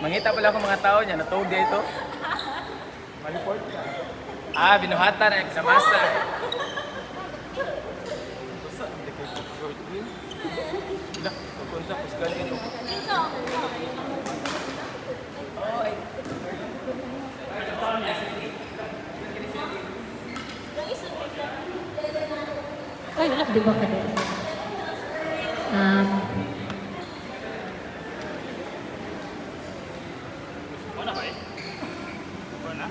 Mangita pala ako mga tao niya, natawag dia ito. Maliport ka. Ah, binuhatan ay pinamasa. Basta, hindi kayo short wheel. Bila, pagpunta, pusgan ka niyo. Oh, ay. Ay, wala. Di ba ka doon? Wala ba eh? Wala?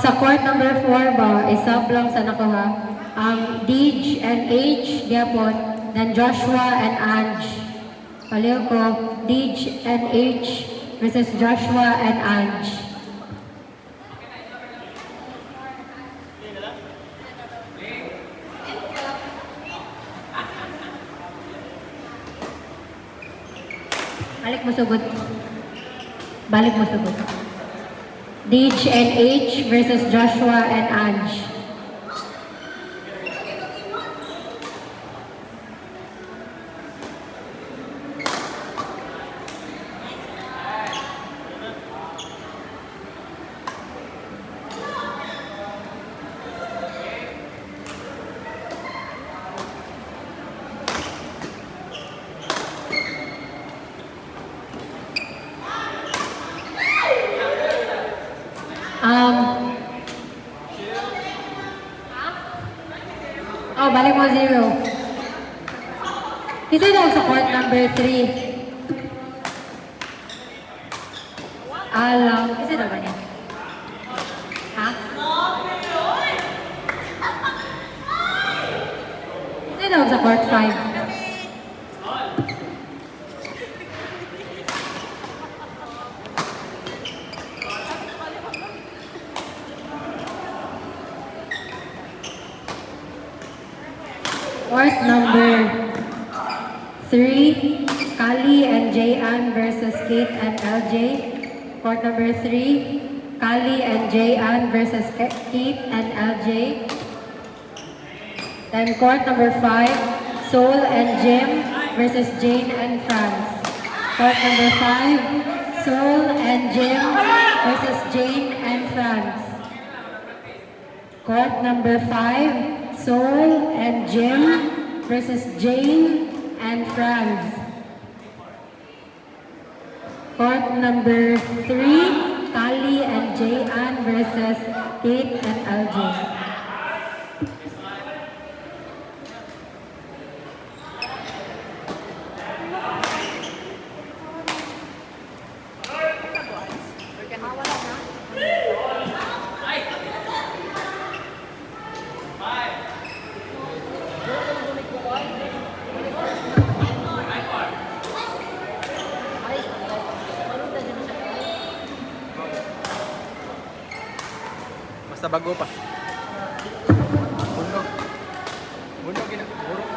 Sa court number 4 ba, isab lang sa nako ha. Dij and H, Gapon, then Joshua and Ange. Paliw ko, Dij and H versus Joshua and Ange. Balik mo sugod. Balik mo sugod. Dij and H versus Joshua and Ange. Oh, balik mo 0. Isa daw sa court number 3. Alam. Isa daw ba niya? Ha? Isa daw sa court 5. Court number 3, Kali and Jayan versus Kate and LJ. Court number 3, Kali and Jayan versus Kate and LJ. Then court number 5, Soul and Jim versus Jane and Franz. Court number 5, Soul and Jim versus Jane and Franz. Court number 5, Soul and Jim versus Jane and Franz. Court number 3, Kali and Jayan versus Kate and LJ. Basta bago pa. Bunog. Bunog ina. Burok.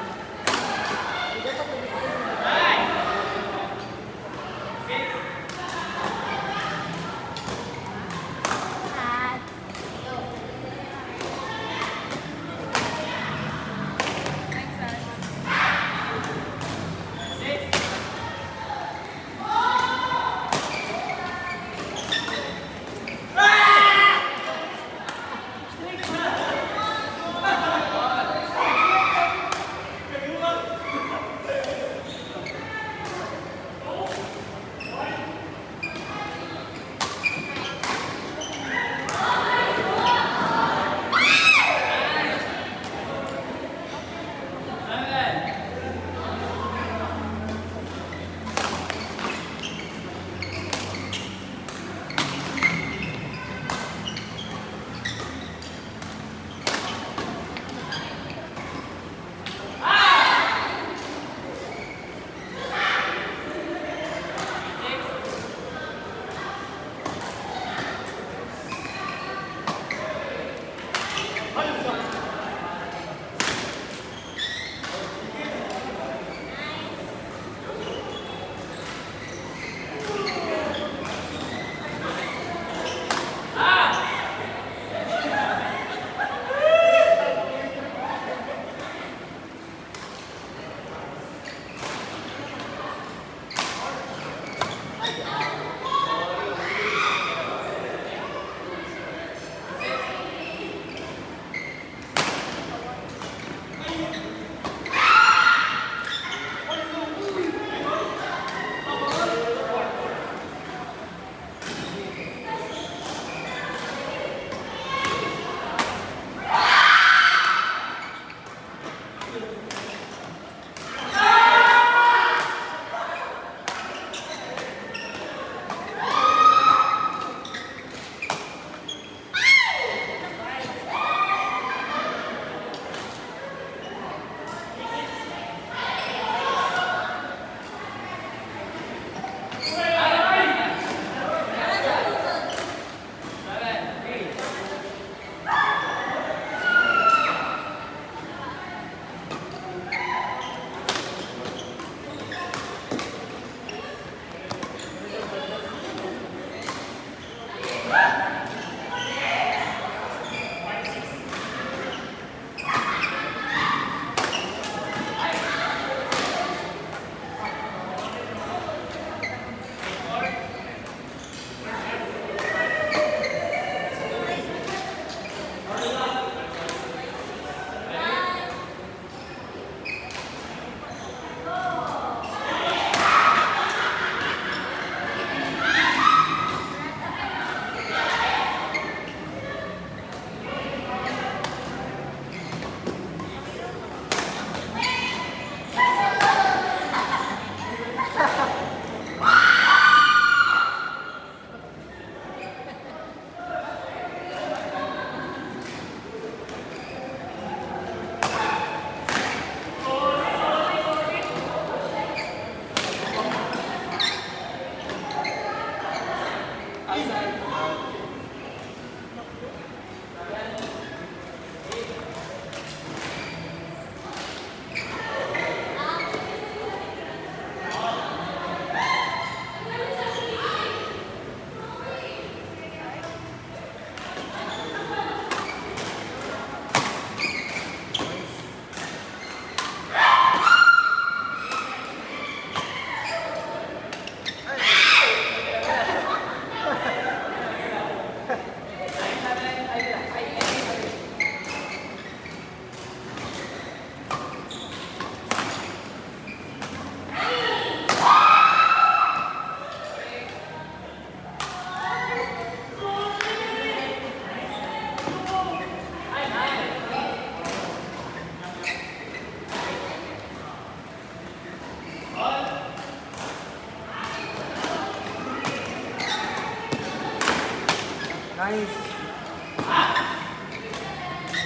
Nice.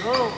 Go.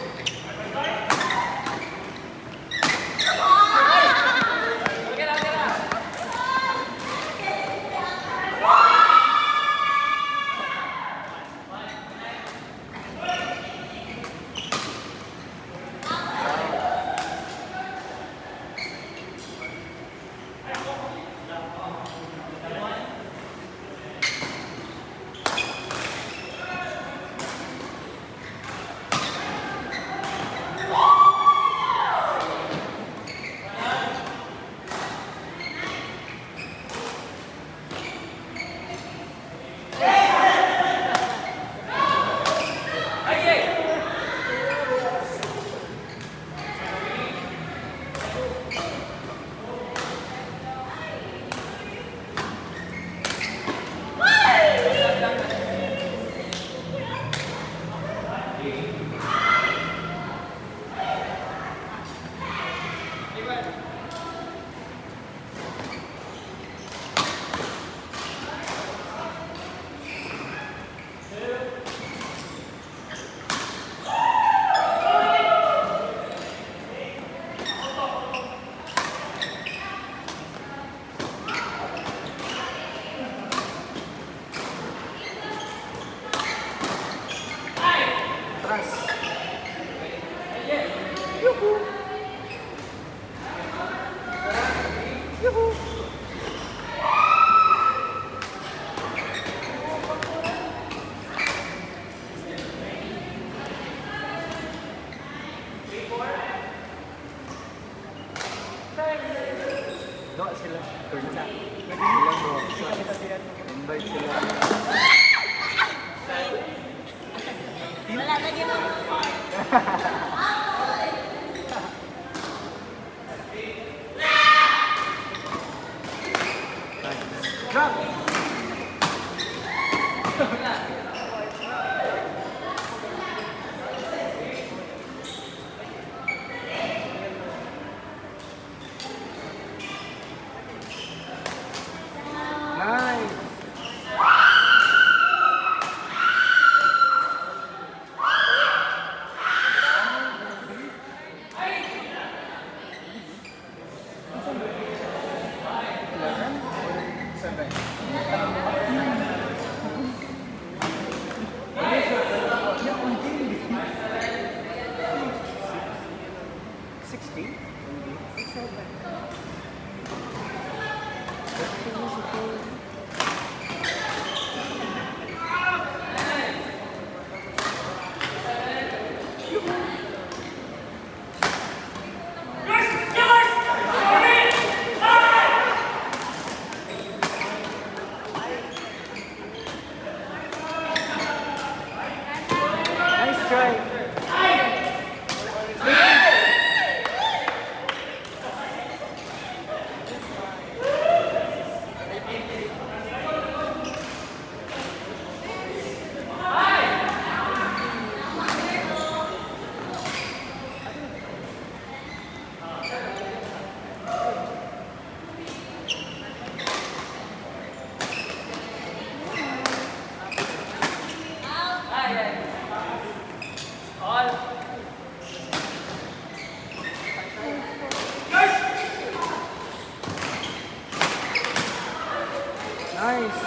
Doa sila. Turn na. Sila mo. Invite sila. Wala na ginawa. Drop! Nice! Nice try. Nice.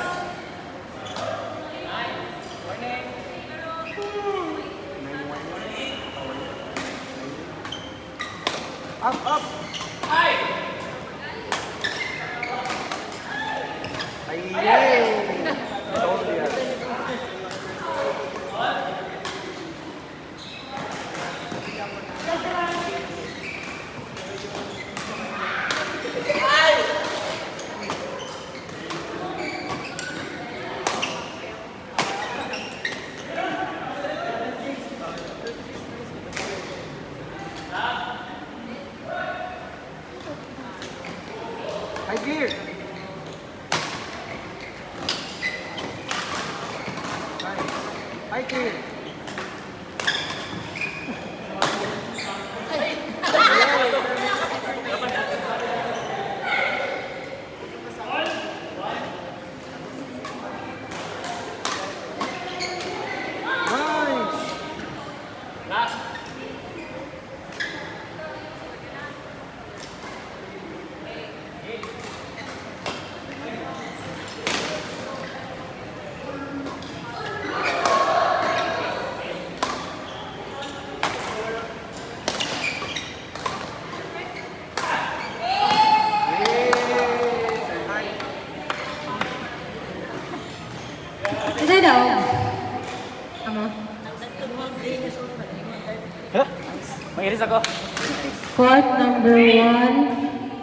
Up, up. Ay, yay. Told ya. High gear. Nice. High gear. number 1,